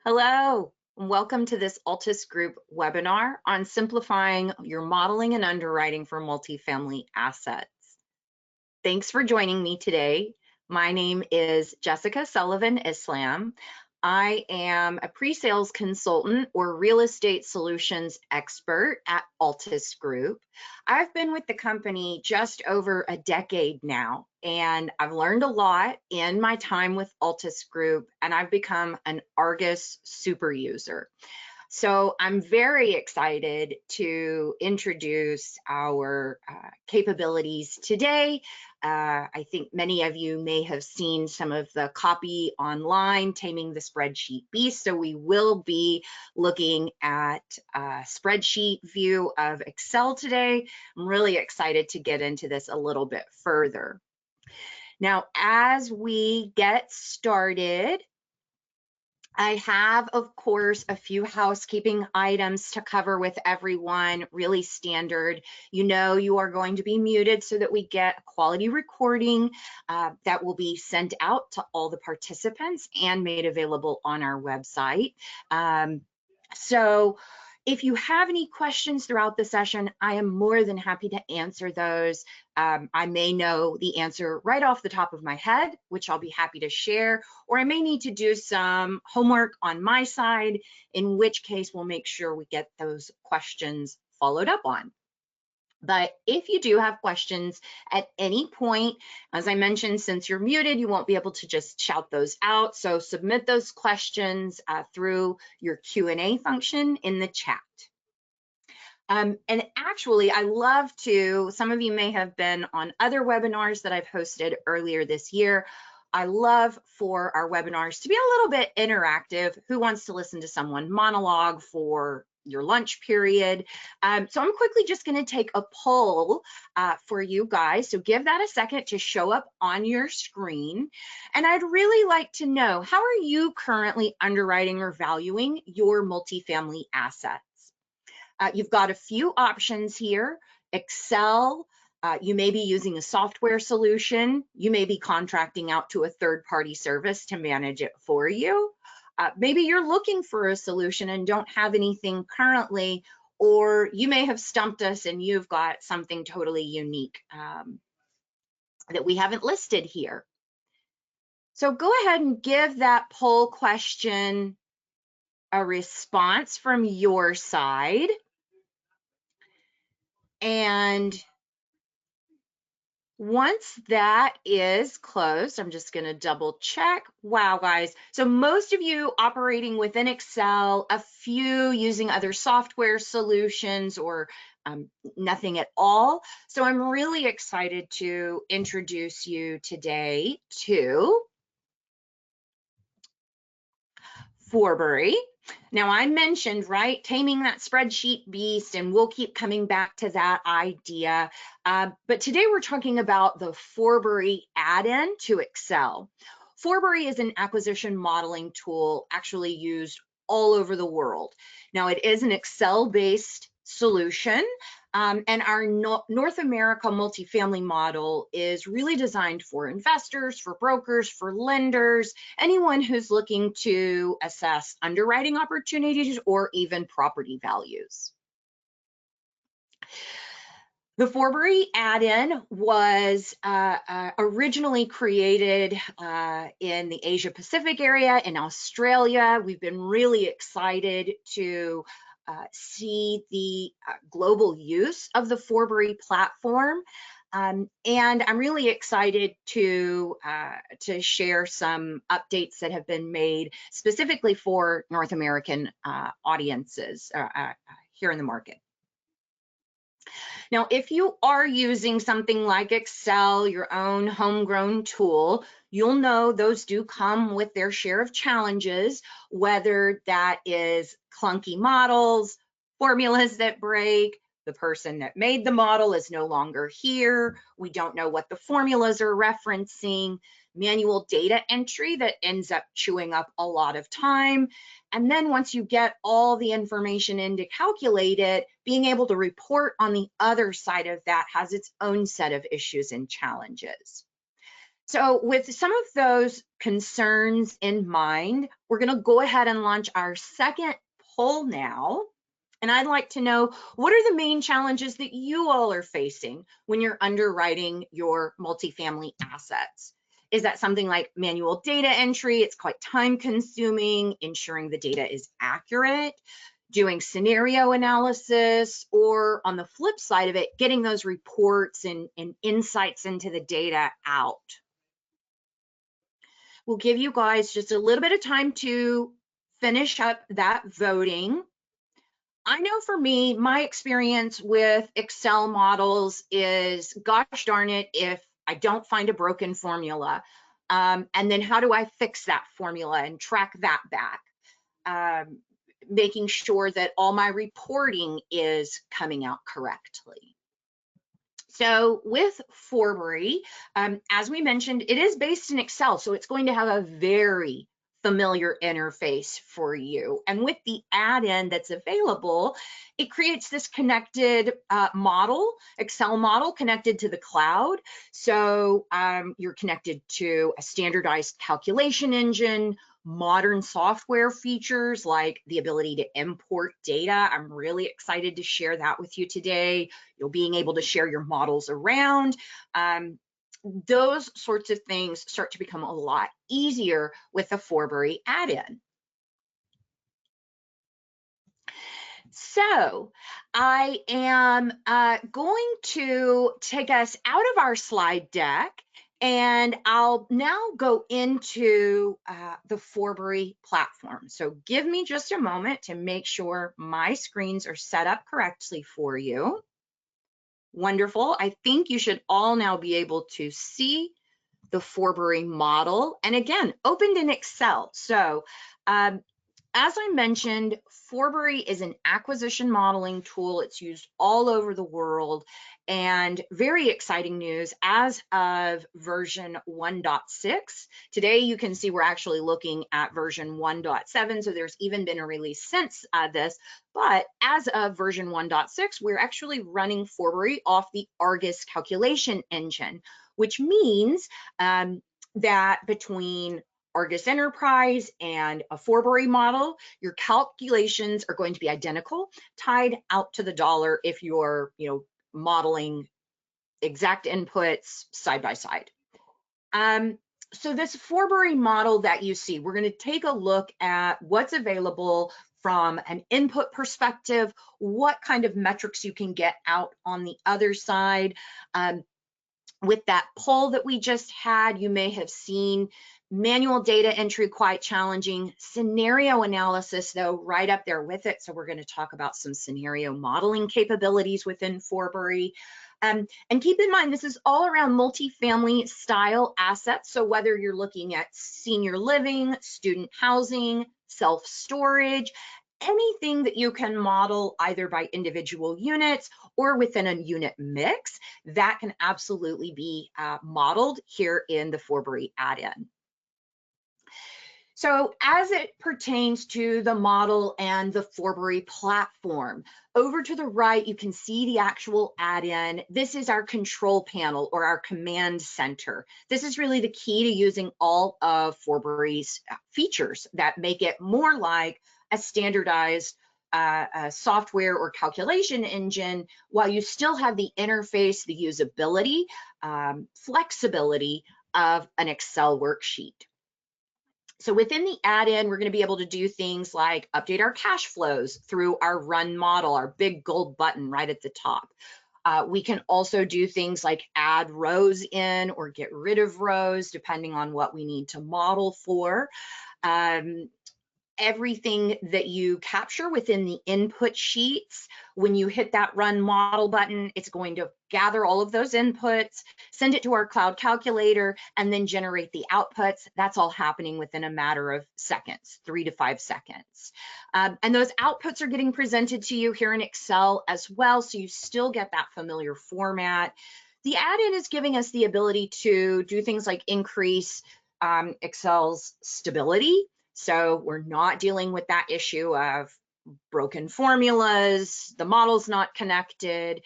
Hello, and welcome to this Altus Group webinar on simplifying your modeling and underwriting for multifamily assets. Thanks for joining me today. My name is Jessica Sullivan Islam. I am a pre-sales consultant or real estate solutions expert at Altus Group. I've been with the company just over a decade now, and I've learned a lot in my time with Altus Group, and I've become an Argus super user. So I'm very excited to introduce our capabilities today. I think many of you may have seen some of the copy online, Taming the Spreadsheet Beast. So we will be looking at a spreadsheet view of Excel today. I'm really excited to get into this a little bit further. Now, as we get started, I have, of course, a few housekeeping items to cover with everyone, really standard. You know, you are going to be muted so that we get a quality recording that will be sent out to all the participants and made available on our website. So if you have any questions throughout the session, I am more than happy to answer those. I may know the answer right off the top of my head, which I'll be happy to share, or I may need to do some homework on my side, in which case we'll make sure we get those questions followed up on. But if you do have questions at any point, as I mentioned, since you're muted, you won't be able to just shout those out. So submit those questions through your Q&A function in the chat. And actually, I love to, some of you may have been on other webinars that I've hosted earlier this year. I love for our webinars to be a little bit interactive. Who wants to listen to someone monologue for your lunch period? So I'm quickly just going to take a poll for you guys. So give that a second to show up on your screen. And I'd really like to know, how are you currently underwriting or valuing your multifamily assets? You've got a few options here. Excel, you may be using a software solution. You may be contracting out to a third-party service to manage it for you. Maybe you're looking for a solution and don't have anything currently, or you may have stumped us and you've got something totally unique that we haven't listed here. So go ahead and give that poll question a response from your side. And once that is closed, I'm just going to double check. Wow, guys. So most of you operating within Excel, a few using other software solutions, or nothing at all. So I'm really excited to introduce you today to Forbury. Now, I mentioned, right, taming that spreadsheet beast, and we'll keep coming back to that idea. But today we're talking about the Forbury add-in to Excel. Forbury is an acquisition modeling tool actually used all over the world. Now, it is an Excel-based solution, and our North America multifamily model is really designed for investors, for brokers, for lenders, anyone who's looking to assess underwriting opportunities or even property values. The Forbury add-in was originally created in the Asia Pacific area, in Australia. We've been really excited to see the global use of the Forbury platform. And I'm really excited to share some updates that have been made specifically for North American audiences here in the market. Now, if you are using something like Excel, your own homegrown tool, you'll know those do come with their share of challenges, whether that is clunky models, formulas that break, the person that made the model is no longer here, we don't know what the formulas are referencing, manual data entry that ends up chewing up a lot of time. And then once you get all the information in to calculate it, being able to report on the other side of that has its own set of issues and challenges. So with some of those concerns in mind, we're going to go ahead and launch our second poll now. And I'd like to know, what are the main challenges that you all are facing when you're underwriting your multifamily assets? Is that something like manual data entry? It's quite time consuming, ensuring the data is accurate, doing scenario analysis, or on the flip side of it, getting those reports and insights into the data out. We'll give you guys just a little bit of time to finish up that voting. I know for me, my experience with Excel models is, gosh darn it, if I don't find a broken formula, and then how do I fix that formula and track that back? Making sure that all my reporting is coming out correctly. So with Forbury, as we mentioned, it is based in Excel, so it's going to have a very familiar interface for you. And with the add-in that's available, it creates this connected model, Excel model connected to the cloud. So you're connected to a standardized calculation engine, modern software features like the ability to import data. I'm really excited to share that with you today. You're being able to share your models around. Those sorts of things start to become a lot easier with the Forbury add-in. So I am going to take us out of our slide deck, and I'll now go into the Forbury platform. So give me just a moment to make sure my screens are set up correctly for you. Wonderful. I think you should all now be able to see the Forbury model. And again, opened in Excel. So as I mentioned, Forbury is an acquisition modeling tool. It's used all over the world. And very exciting news, as of version 1.6, today you can see we're actually looking at version 1.7, so there's even been a release since this. But as of version 1.6, we're actually running Forbury off the Argus calculation engine, which means that between Argus Enterprise and a Forbury model, your calculations are going to be identical, tied out to the dollar if you're, modeling exact inputs side by side. So this Forbury model that you see, we're going to take a look at what's available from an input perspective, what kind of metrics you can get out on the other side. With that poll that we just had, you may have seen manual data entry quite challenging, scenario analysis though right up there with it. So we're going to talk about some scenario modeling capabilities within Forbury. And keep in mind, this is all around multifamily style assets. So whether you're looking at senior living, student housing, self-storage, anything that you can model either by individual units or within a unit mix, that can absolutely be modeled here in the Forbury add-in. So as it pertains to the model and the Forbury platform, over to the right, you can see the actual add-in. This is our control panel or our command center. This is really the key to using all of Forbury's features that make it more like a standardized software or calculation engine, while you still have the interface, the usability, flexibility of an Excel worksheet. So within the add-in, we're going to be able to do things like update our cash flows through our run model, our big gold button right at the top. We can also do things like add rows in or get rid of rows, depending on what we need to model for. Everything that you capture within the input sheets, when you hit that run model button, it's going to gather all of those inputs, send it to our cloud calculator, and then generate the outputs. That's all happening within a matter of seconds, 3 to 5 seconds. And those outputs are getting presented to you here in Excel as well, so you still get that familiar format. The add-in is giving us the ability to do things like increase Excel's stability. So we're not dealing with that issue of broken formulas, the model's not connected.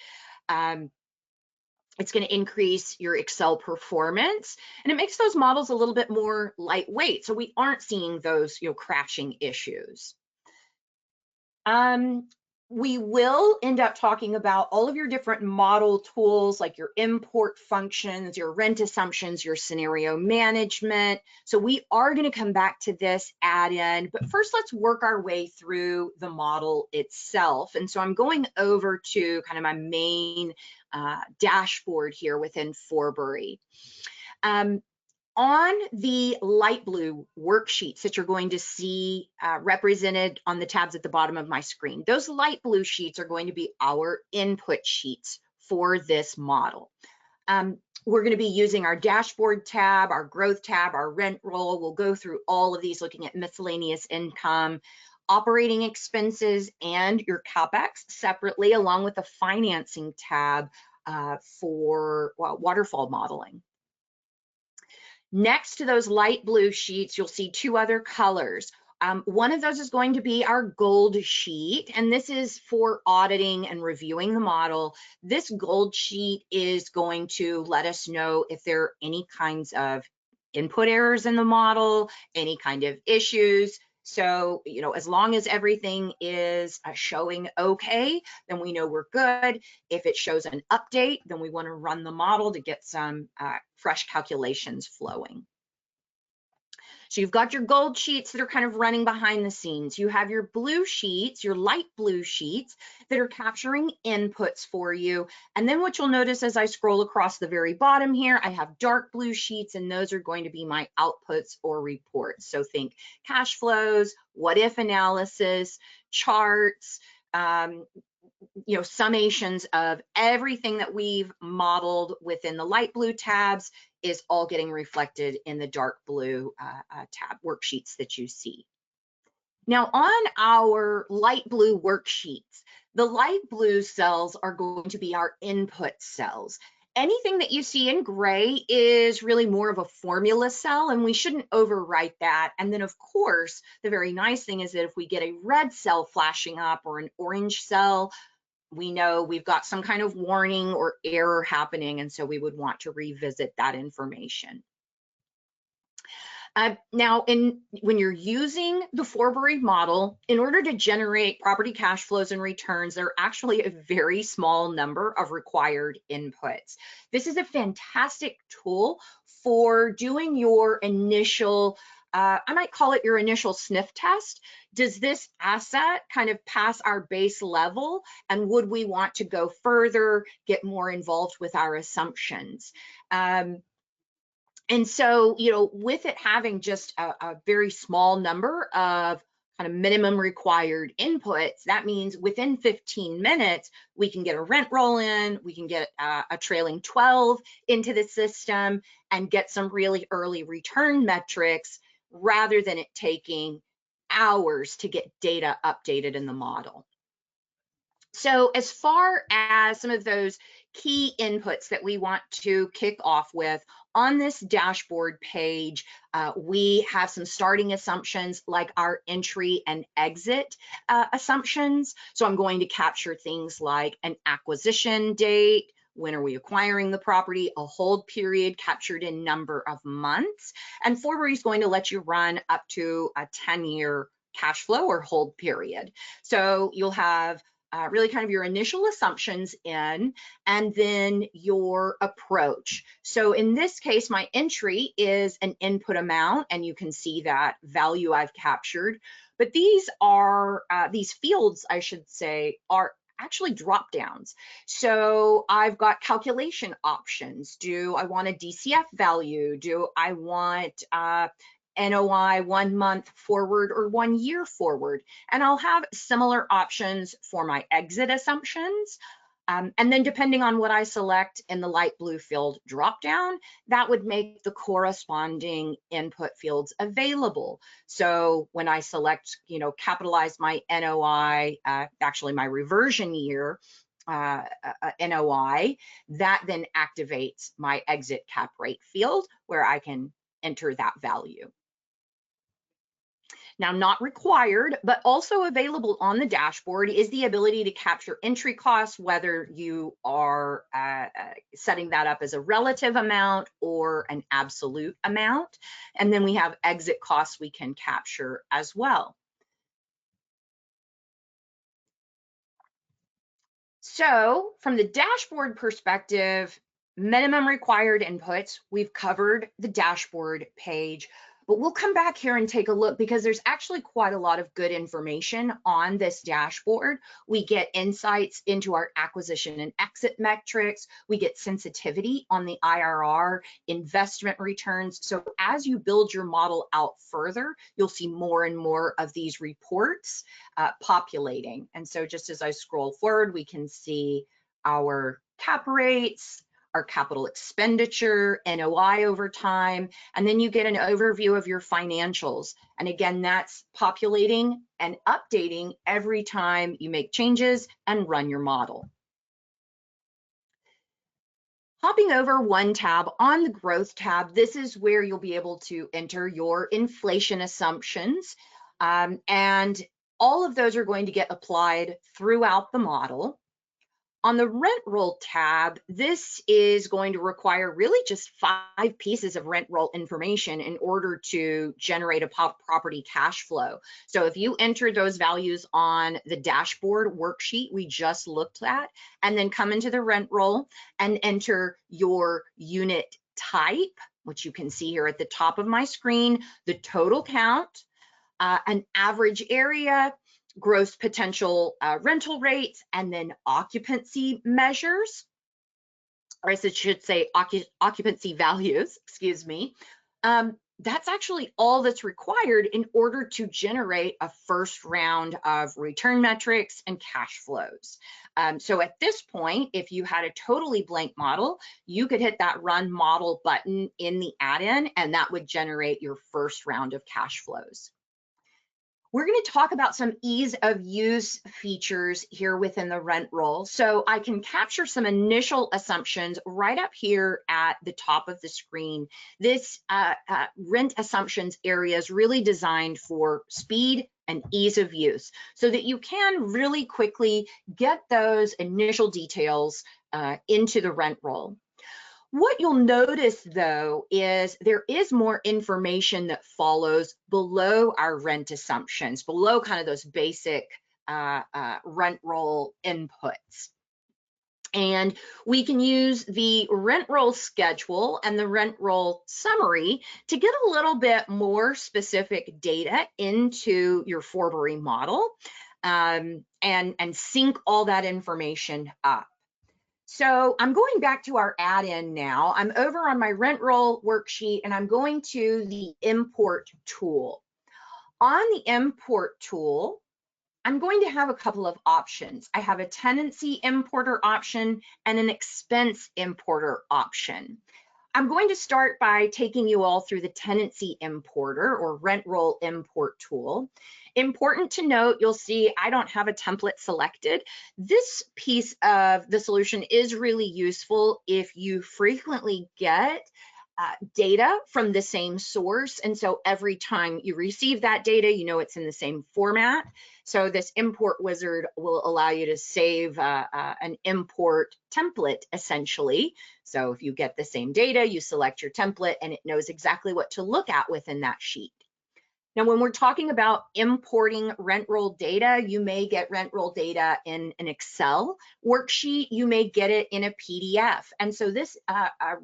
It's going to increase your Excel performance, and it makes those models a little bit more lightweight, so we aren't seeing those, crashing issues. We will end up talking about all of your different model tools, like your import functions, your rent assumptions, your scenario management. So we are going to come back to this add-in, but first let's work our way through the model itself. And so I'm going over to kind of my main dashboard here within Forbury. On the light blue worksheets that you're going to see represented on the tabs at the bottom of my screen, those light blue sheets are going to be our input sheets for this model. We're going to be using our dashboard tab, our growth tab, our rent roll. We'll go through all of these looking at miscellaneous income, operating expenses, and your CapEx separately, along with the financing tab for waterfall modeling. Next to those light blue sheets, you'll see two other colors. One of those is going to be our gold sheet, and this is for auditing and reviewing the model. This gold sheet is going to let us know if there are any kinds of input errors in the model, any kind of issues. So, as long as everything is showing okay, then we know we're good. If it shows an update, then we want to run the model to get some fresh calculations flowing. So you've got your gold sheets that are kind of running behind the scenes. You have your blue sheets, your light blue sheets that are capturing inputs for you. And then what you'll notice as I scroll across the very bottom here, I have dark blue sheets, and those are going to be my outputs or reports. So think cash flows, what if analysis, charts, summations of everything that we've modeled within the light blue tabs is all getting reflected in the dark blue tab worksheets that you see. Now on our light blue worksheets, the light blue cells are going to be our input cells. Anything that you see in gray is really more of a formula cell, and we shouldn't overwrite that. And then of course, the very nice thing is that if we get a red cell flashing up or an orange cell, we know we've got some kind of warning or error happening, and so we would want to revisit that information. Now, when you're using the Forbury model, in order to generate property cash flows and returns, there are actually a very small number of required inputs. This is a fantastic tool for doing your initial, I might call it your initial sniff test. Does this asset kind of pass our base level? And would we want to go further, get more involved with our assumptions? And so, with it having just a very small number of kind of minimum required inputs, that means within 15 minutes, we can get a rent roll in, we can get a trailing 12 into the system and get some really early return metrics rather than it taking hours to get data updated in the model. So as far as some of those key inputs that we want to kick off with, on this dashboard page, we have some starting assumptions like our entry and exit assumptions. So I'm going to capture things like an acquisition date, when are we acquiring the property, a hold period captured in number of months, and Forbury is going to let you run up to a 10-year cash flow or hold period. So you'll have really kind of your initial assumptions in, and then your approach. So in this case, my entry is an input amount, and you can see that value I've captured. But these are, these fields, I should say, are actually drop downs. So I've got calculation options. Do I want a DCF value? Do I want NOI 1 month forward or 1 year forward? And I'll have similar options for my exit assumptions. And then depending on what I select in the light blue field dropdown, that would make the corresponding input fields available. So when I select, capitalize my NOI, actually my reversion year, NOI, that then activates my exit cap rate field where I can enter that value. Now, not required, but also available on the dashboard is the ability to capture entry costs, whether you are setting that up as a relative amount or an absolute amount. And then we have exit costs we can capture as well. So from the dashboard perspective, minimum required inputs, we've covered the dashboard page, but we'll come back here and take a look because there's actually quite a lot of good information on this dashboard. We get insights into our acquisition and exit metrics. We get sensitivity on the IRR, investment returns. So as you build your model out further, you'll see more and more of these reports populating. And so just as I scroll forward, we can see our cap rates, our capital expenditure, NOI over time, and then you get an overview of your financials. And again, that's populating and updating every time you make changes and run your model. Hopping over one tab, on the growth tab, this is where you'll be able to enter your inflation assumptions. And all of those are going to get applied throughout the model. On the rent roll tab, this is going to require really just 5 pieces of rent roll information in order to generate a property cash flow. So if you enter those values on the dashboard worksheet we just looked at, and then come into the rent roll and enter your unit type, which you can see here at the top of my screen, the total count, an average area, gross potential rental rates, and then occupancy measures, or I should say occupancy values, excuse me. That's actually all that's required in order to generate a first round of return metrics and cash flows. So at this point, if you had a totally blank model, you could hit that run model button in the add-in, and that would generate your first round of cash flows. We're going to talk about some ease of use features here within the rent roll. So I can capture some initial assumptions right up here at the top of the screen. This rent assumptions area is really designed for speed and ease of use so that you can really quickly get those initial details into the rent roll. What you'll notice though is there is more information that follows below our rent assumptions, below kind of those basic rent roll inputs. And we can use the rent roll schedule and the rent roll summary to get a little bit more specific data into your Forbury model and sync all that information up. So I'm going back to our add-in now. I'm over on my rent roll worksheet and I'm going to the import tool. On the import tool, I'm going to have a couple of options. I have a tenancy importer option and an expense importer option. I'm going to start by taking you all through the tenancy importer or rent roll import tool. Important to note, you'll see I don't have a template selected. This piece of the solution is really useful if you frequently get data from the same source. And so every time you receive that data, you know it's in the same format. So this import wizard will allow you to save an import template essentially. So if you get the same data, you select your template and it knows exactly what to look at within that sheet. Now, when we're talking about importing rent roll data, you may get rent roll data in an Excel worksheet, you may get it in a PDF. And so this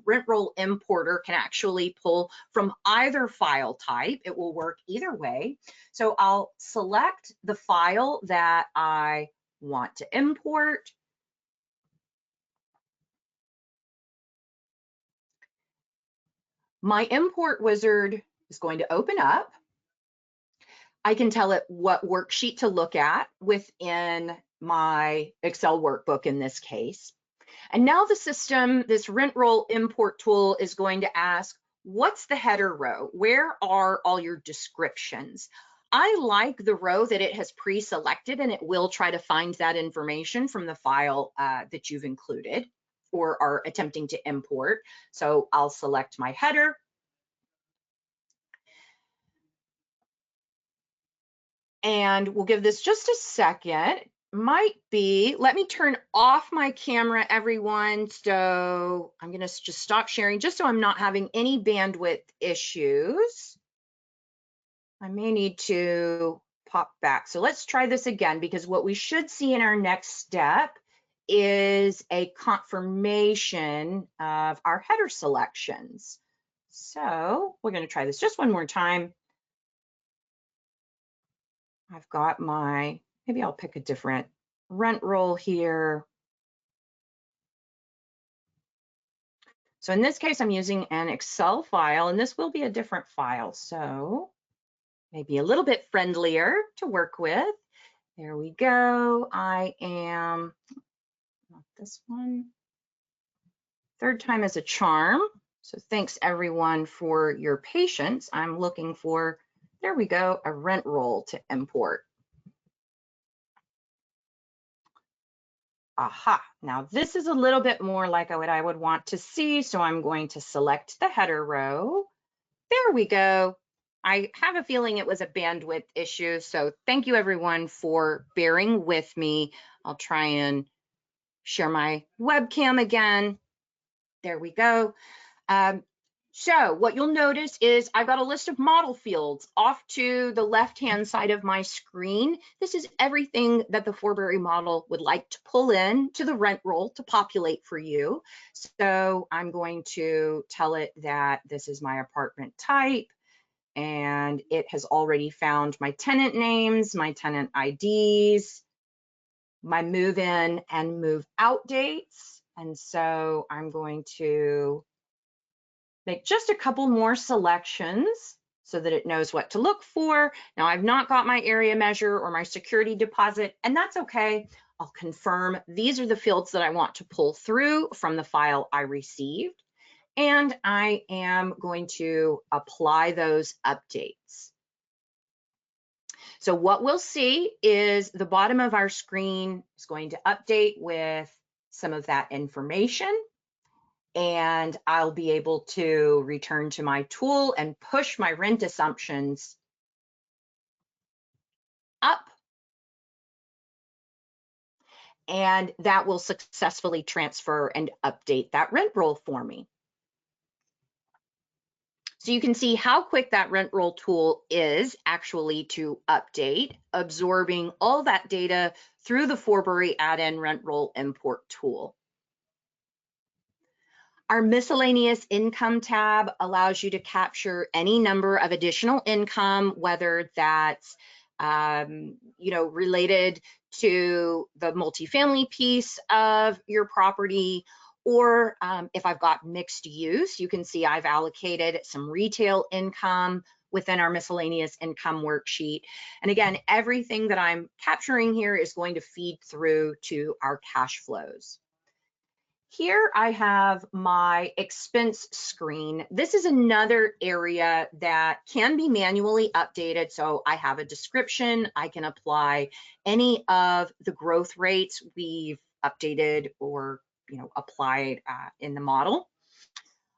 rent roll importer can actually pull from either file type. It will work either way. So I'll select the file that I want to import. My import wizard is going to open up. I can tell it what worksheet to look at within my Excel workbook in this case. And now the system, this rent roll import tool is going to ask, what's the header row? Where are all your descriptions? I like the row that it has pre-selected and it will try to find that information from the file that you've included or are attempting to import. So I'll select my header. And we'll give this just a second. Might be, let me turn off my camera, everyone. So I'm going to just stop sharing just so I'm not having any bandwidth issues. I may need to pop back. So let's try this again, because what we should see in our next step is a confirmation of our header selections. So we're going to try this just one more time. I've got my, maybe I'll pick a different rent roll here. So in this case, I'm using an Excel file, and this will be a different file. So maybe a little bit friendlier to work with. There we go. I am, not this one. Third time is a charm. So thanks everyone for your patience. I'm looking for, there we go, a rent roll to import. Aha, now this is a little bit more like what I would want to see. So I'm going to select the header row. There we go. I have a feeling it was a bandwidth issue. So thank you everyone for bearing with me. I'll try and share my webcam again. There we go. So what you'll notice is I've got a list of model fields off to the left-hand side of my screen. This is everything that the Forbury model would like to pull in to the rent roll to populate for you. So I'm going to tell it that this is my apartment type, and it has already found my tenant names, my tenant IDs, my move-in and move-out dates. And so I'm going to make just a couple more selections so that it knows what to look for. Now I've not got my area measure or my security deposit, and that's okay. I'll confirm these are the fields that I want to pull through from the file I received, and I am going to apply those updates. So what we'll see is the bottom of our screen is going to update with some of that information, and I'll be able to return to my tool and push my rent assumptions up, and that will successfully transfer and update that rent roll for me. So you can see how quick that rent roll tool is actually to update, absorbing all that data through the Forbury add-in rent roll import tool. Our miscellaneous income tab allows you to capture any number of additional income, whether that's related to the multifamily piece of your property, or if I've got mixed use, you can see I've allocated some retail income within our miscellaneous income worksheet. And again, everything that I'm capturing here is going to feed through to our cash flows. Here I have my expense screen. This is another area that can be manually updated. So I have a description. I can apply any of the growth rates we've updated or applied in the model.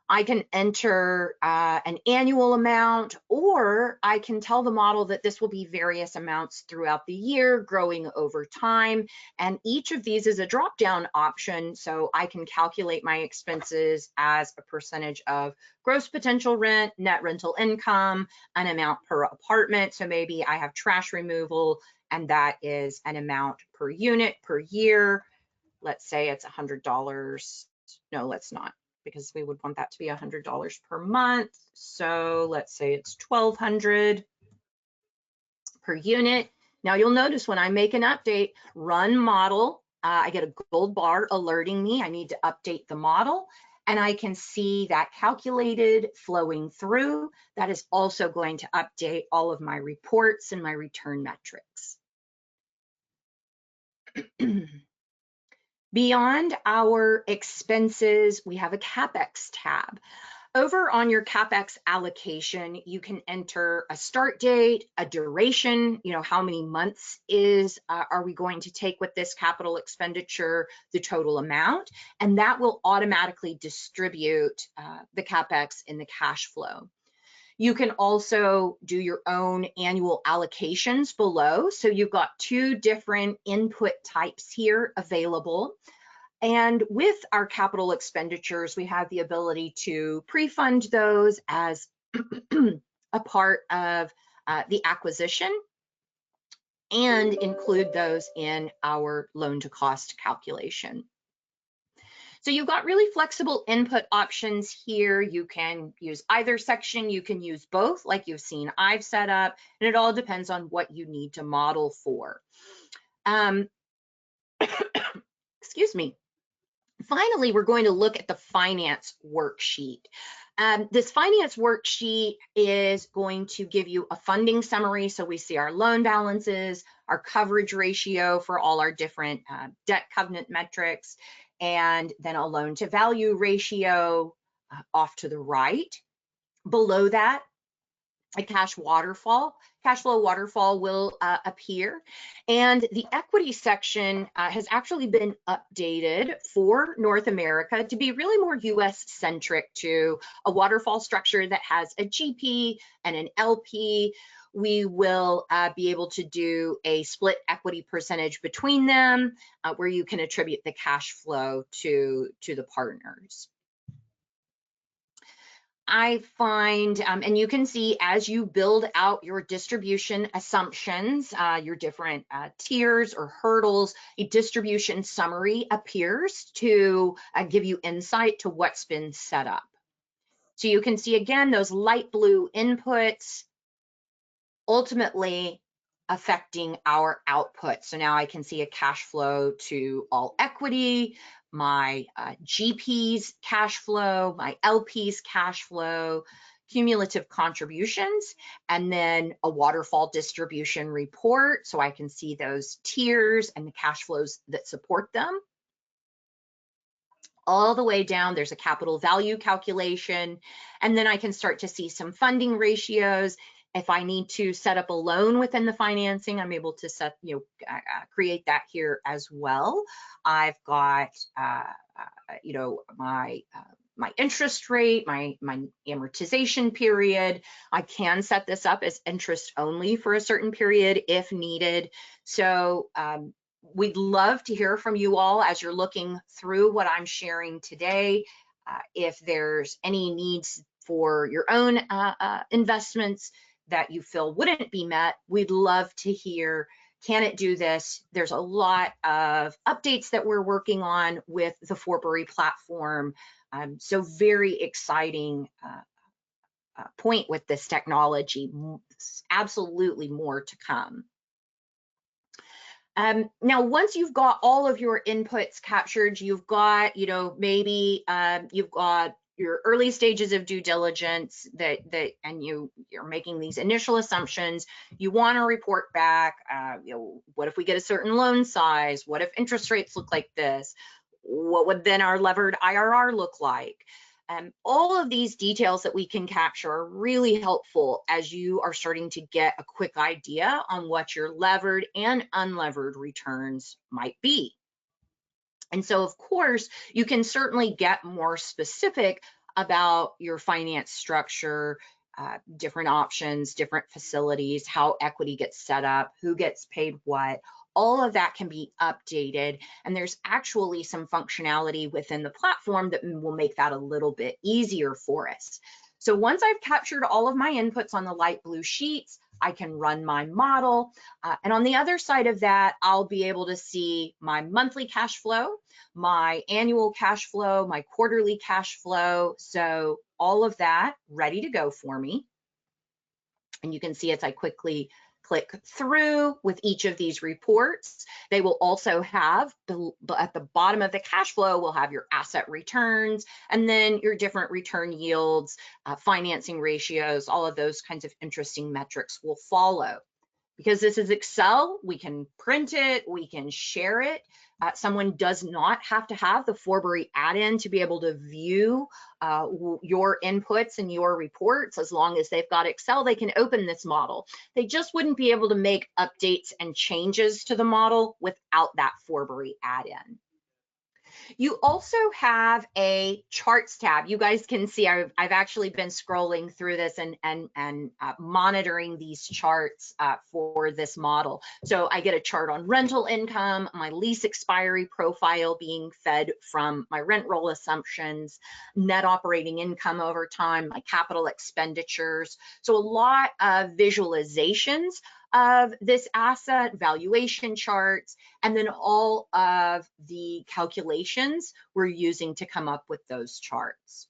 I can enter an annual amount, or I can tell the model that this will be various amounts throughout the year, growing over time. And each of these is a drop-down option, so I can calculate my expenses as a percentage of gross potential rent, net rental income, an amount per apartment. So maybe I have trash removal, and that is an amount per unit per year. Let's say it's $100. No, let's not, because we would want that to be $100 per month. So let's say it's $1,200 per unit. Now you'll notice when I make an update, run model, I get a gold bar alerting me I need to update the model, and I can see that calculated flowing through. That is also going to update all of my reports and my return metrics. Beyond our expenses, we have a CapEx tab. Over on your CapEx allocation, you can enter a start date, a duration, how many months are we going to take with this capital expenditure, the total amount, and that will automatically distribute the CapEx in the cash flow. You can also do your own annual allocations below. So you've got two different input types here available. And with our capital expenditures, we have the ability to pre-fund those as a part of the acquisition and include those in our loan to cost calculation. So you've got really flexible input options here. You can use either section, you can use both like you've seen I've set up, and it all depends on what you need to model for. Excuse me. Finally, we're going to look at the finance worksheet. This finance worksheet is going to give you a funding summary. So we see our loan balances, our coverage ratio for all our different debt covenant metrics, and then a loan to value ratio off to the right. Below that, a cash flow waterfall will appear. And the equity section has actually been updated for North America to be really more US centric, to a waterfall structure that has a GP and an LP. We will be able to do a split equity percentage between them where you can attribute the cash flow to the partners. I find, and you can see as you build out your distribution assumptions, your different tiers or hurdles, a distribution summary appears to give you insight to what's been set up. So you can see again, those light blue inputs ultimately affecting our output. So now I can see a cash flow to all equity, my GP's cash flow, my LP's cash flow, cumulative contributions, and then a waterfall distribution report. So I can see those tiers and the cash flows that support them. All the way down, there's a capital value calculation, and then I can start to see some funding ratios. If I need to set up a loan within the financing, I'm able to set, create that here as well. I've got, my interest rate, my amortization period. I can set this up as interest only for a certain period if needed. So we'd love to hear from you all as you're looking through what I'm sharing today. If there's any needs for your own investments that you feel wouldn't be met, we'd love to hear, can it do this? There's a lot of updates that we're working on with the Forbury platform. So very exciting point with this technology, absolutely more to come. Now, once you've got all of your inputs captured, you've got, maybe you've got your early stages of due diligence and you're making these initial assumptions. You want to report back, what if we get a certain loan size? What if interest rates look like this? What would then our levered IRR look like? All of these details that we can capture are really helpful as you are starting to get a quick idea on what your levered and unlevered returns might be. And so, of course, you can certainly get more specific about your finance structure, different options, different facilities, how equity gets set up, who gets paid what. All of that can be updated, and there's actually some functionality within the platform that will make that a little bit easier for us. So once I've captured all of my inputs on the light blue sheets, I can run my model. And on the other side of that, I'll be able to see my monthly cash flow, my annual cash flow, my quarterly cash flow. So all of that ready to go for me. And you can see as I quickly click through with each of these reports, they will also have, at the bottom of the cash flow, we'll have your asset returns, and then your different return yields, financing ratios, all of those kinds of interesting metrics will follow. Because this is Excel, we can print it, we can share it. Someone does not have to have the Forbury add-in to be able to view your inputs and your reports. As long as they've got Excel, they can open this model. They just wouldn't be able to make updates and changes to the model without that Forbury add-in. You also have a charts tab. You guys can see I've actually been scrolling through this and monitoring these charts for this model. So I get a chart on rental income, my lease expiry profile being fed from my rent roll assumptions, net operating income over time, my capital expenditures. So a lot of visualizations of this asset, valuation charts, and then all of the calculations we're using to come up with those charts.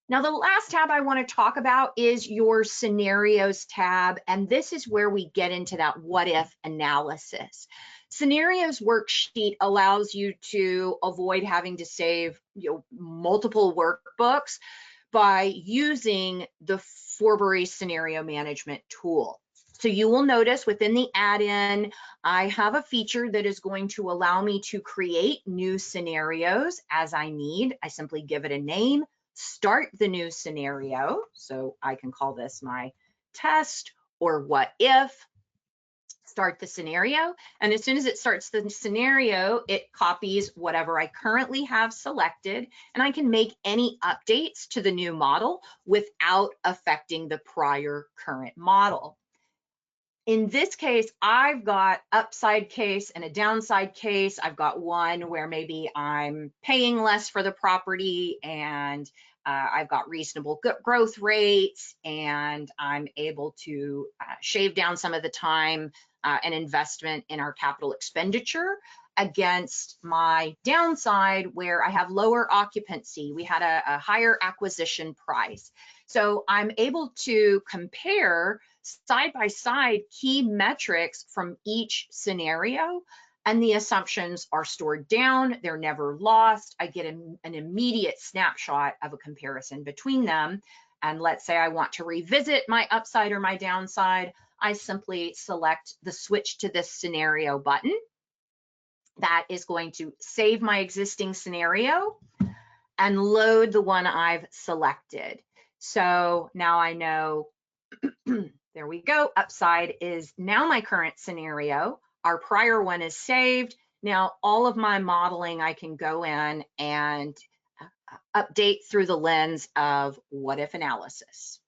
Now, the last tab I want to talk about is your scenarios tab, and this is where we get into that what if analysis. Scenarios worksheet allows you to avoid having to save multiple workbooks by using the Forbury scenario management tool. So you will notice within the add-in, I have a feature that is going to allow me to create new scenarios as I need. I simply give it a name, start the new scenario. So I can call this my test or what if, start the scenario. And as soon as it starts the scenario, it copies whatever I currently have selected, and I can make any updates to the new model without affecting the prior current model. In this case, I've got upside case and a downside case. I've got one where maybe I'm paying less for the property and I've got reasonable growth rates and I'm able to shave down some of the time and investment in our capital expenditure against my downside where I have lower occupancy. We had a higher acquisition price. So I'm able to compare side by side key metrics from each scenario, and the assumptions are stored down. They're never lost. I get an immediate snapshot of a comparison between them. And let's say I want to revisit my upside or my downside, I simply select the switch to this scenario button. That is going to save my existing scenario and load the one I've selected. So now I know, there we go, upside is now my current scenario. Our prior one is saved. Now all of my modeling I can go in and update through the lens of what if analysis.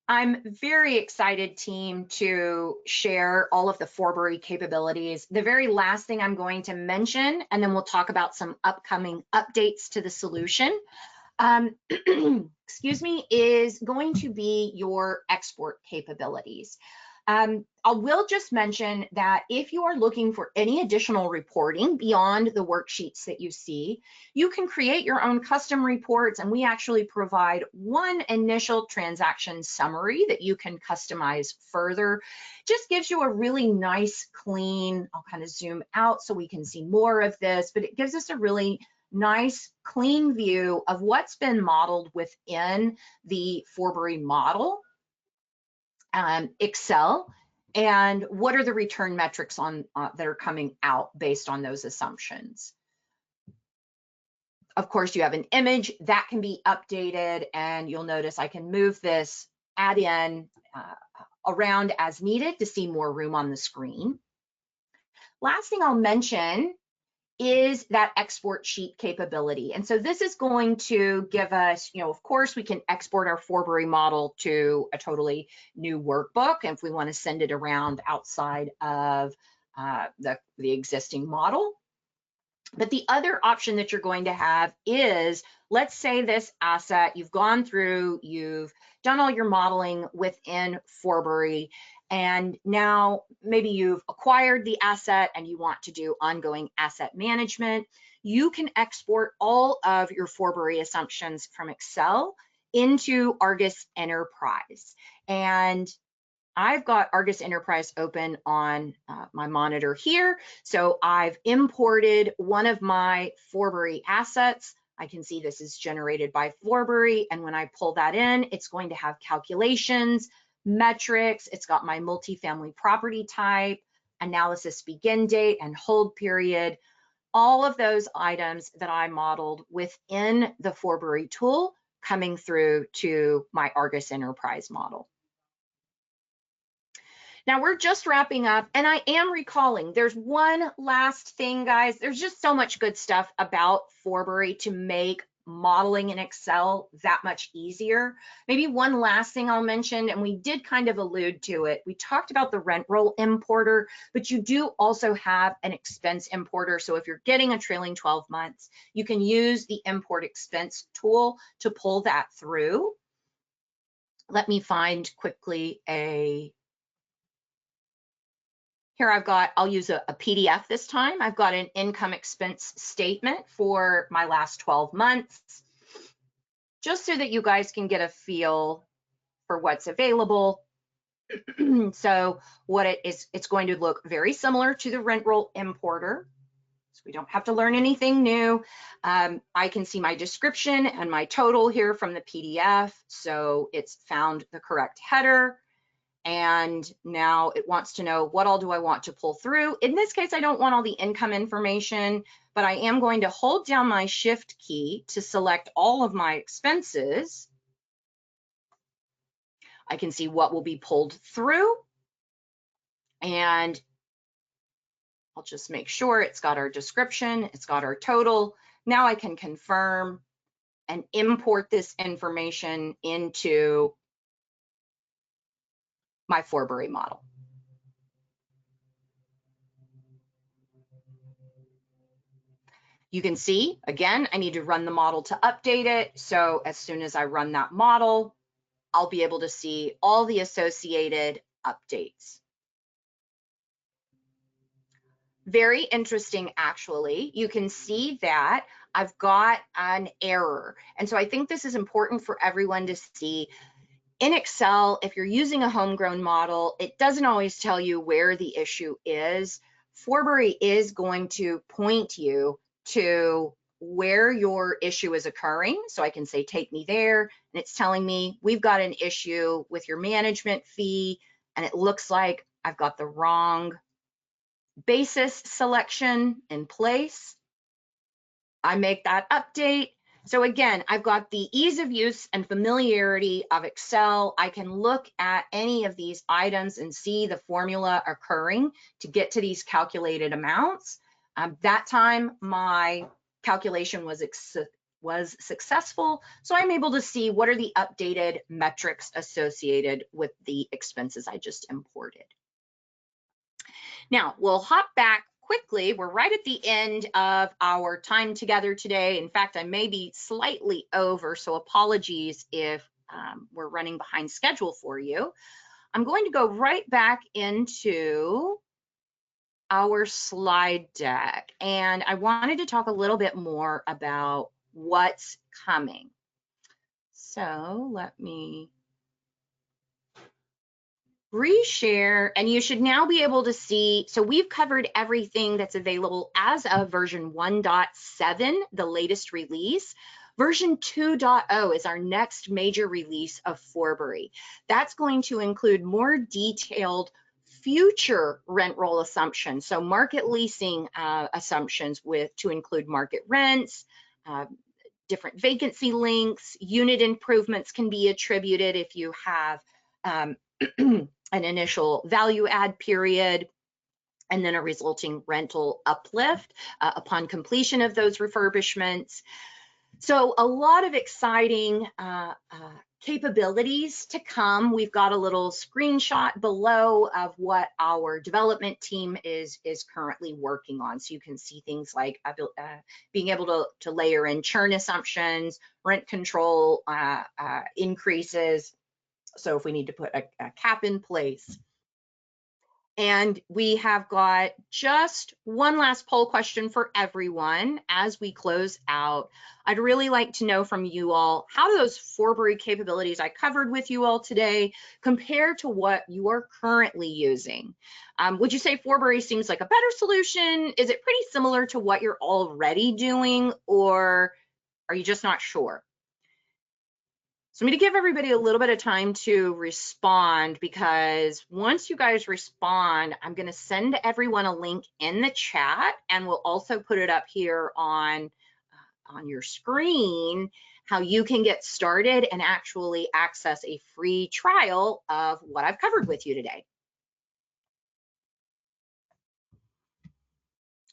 I'm very excited, team, to share all of the Forbury capabilities. The very last thing I'm going to mention, and then we'll talk about some upcoming updates to the solution, excuse me, is going to be your export capabilities. I will just mention that if you are looking for any additional reporting beyond the worksheets that you see, you can create your own custom reports, and we actually provide one initial transaction summary that you can customize further. Just gives you a really nice, clean, I'll kind of zoom out so we can see more of this, but it gives us a really nice, clean view of what's been modeled within the Forbury model, Excel, and what are the return metrics on that are coming out based on those assumptions. Of course, you have an image that can be updated, and you'll notice I can move this add-in around as needed to see more room on the screen. Last thing I'll mention is that export sheet capability. And so this is going to give us, of course, we can export our Forbury model to a totally new workbook if we want to send it around outside of the existing model. But the other option that you're going to have is, let's say this asset, you've gone through, you've done all your modeling within Forbury, and now maybe you've acquired the asset and you want to do ongoing asset management. You can export all of your Forbury assumptions from Excel into Argus Enterprise. And I've got Argus Enterprise open on my monitor here. So I've imported one of my Forbury assets. I can see this is generated by Forbury. And when I pull that in, it's going to have calculations, metrics. It's got my multifamily property type, analysis begin date and hold period. All of those items that I modeled within the Forbury tool coming through to my Argus Enterprise model. Now we're just wrapping up, and I am recalling there's one last thing, guys. There's just so much good stuff about Forbury to make modeling in Excel that much easier. Maybe one last thing I'll mention, and we did kind of allude to it. We talked about the rent roll importer, but you do also have an expense importer. So if you're getting a trailing 12 months, you can use the import expense tool to pull that through. Let me find quickly here I'll use a PDF this time. I've got an income expense statement for my last 12 months, just so that you guys can get a feel for what's available. So what it's going to look very similar to the rent roll importer. So we don't have to learn anything new. I can see my description and my total here from the PDF. So it's found the correct header. And now it wants to know what all do I want to pull through. In this case, I don't want all the income information, but I am going to hold down my shift key to select all of my expenses. I can see what will be pulled through, and I'll just make sure it's got our description, it's got our total. Now I can confirm and import this information into my Forbury model. You can see, again, I need to run the model to update it. So as soon as I run that model, I'll be able to see all the associated updates. Very interesting, actually. You can see that I've got an error. And so I think this is important for everyone to see. In Excel, if you're using a homegrown model, it doesn't always tell you where the issue is. Forbury is going to point you to where your issue is occurring. So I can say, take me there, and it's telling me we've got an issue with your management fee, and it looks like I've got the wrong basis selection in place. I make that update. So again, I've got the ease of use and familiarity of Excel. I can look at any of these items and see the formula occurring to get to these calculated amounts. That time, my calculation was successful. So I'm able to see what are the updated metrics associated with the expenses I just imported. Now, we'll hop back quickly. We're right at the end of our time together today. In fact, I may be slightly over, so apologies if we're running behind schedule for you. I'm going to go right back into our slide deck, and I wanted to talk a little bit more about what's coming. So let me reshare, and you should now be able to see, so we've covered everything that's available as of version 1.7, the latest release. Version 2.0 is our next major release of Forbury. That's going to include more detailed future rent roll assumptions, so market leasing assumptions to include market rents, different vacancy lengths, unit improvements can be attributed if you have an initial value add period, and then a resulting rental uplift upon completion of those refurbishments. So a lot of exciting capabilities to come. We've got a little screenshot below of what our development team is currently working on. So you can see things like being able to layer in churn assumptions, rent control increases. So if we need to put a cap in place. And we have got just one last poll question for everyone as we close out. I'd really like to know from you all, how do those Forbury capabilities I covered with you all today compare to what you are currently using? Would you say Forbury seems like a better solution? Is it pretty similar to what you're already doing, or are you just not sure? So I'm going to give everybody a little bit of time to respond, because once you guys respond, I'm going to send everyone a link in the chat, and we'll also put it up here on your screen, how you can get started and actually access a free trial of what I've covered with you today.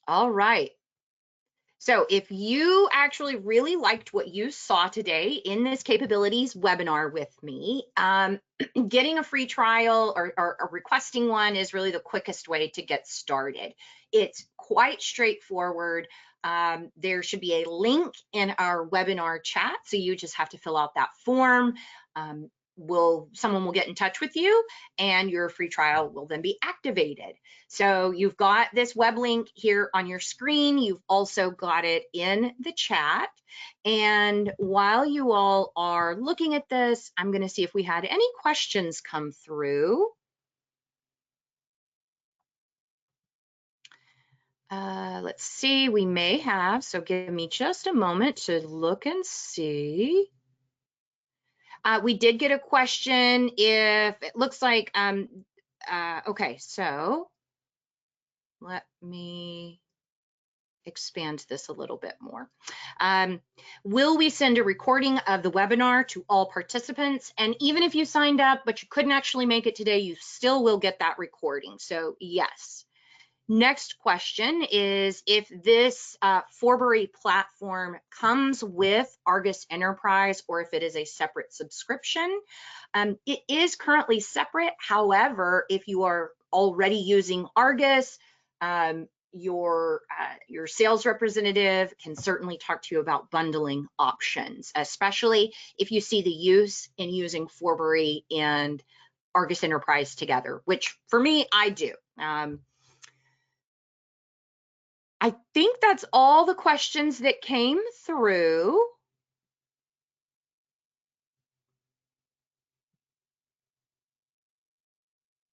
All right. So if you actually really liked what you saw today in this capabilities webinar with me, getting a free trial or requesting one is really the quickest way to get started. It's quite straightforward. There should be a link in our webinar chat, so you just have to fill out that form. Someone will get in touch with you and your free trial will then be activated. So you've got this web link here on your screen. You've also got it in the chat. And while you all are looking at this, I'm going to see if we had any questions come through. Let's see, we may have, so give me just a moment to look and see. We did get a question if it looks like, okay, so let me expand this a little bit more. Will we send a recording of the webinar to all participants? And even if you signed up, but you couldn't actually make it today, you still will get that recording. So yes. Next question is if this Forbury platform comes with Argus Enterprise or if it is a separate subscription. It is currently separate. However, if you are already using Argus, your sales representative can certainly talk to you about bundling options, especially if you see the use in using Forbury and Argus Enterprise together, which for me, I do. I think that's all the questions that came through.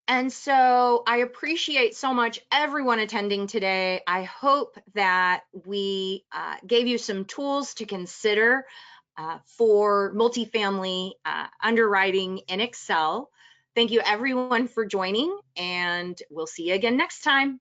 And so I appreciate so much everyone attending today. I hope that we gave you some tools to consider for multifamily underwriting in Excel. Thank you everyone for joining, and we'll see you again next time.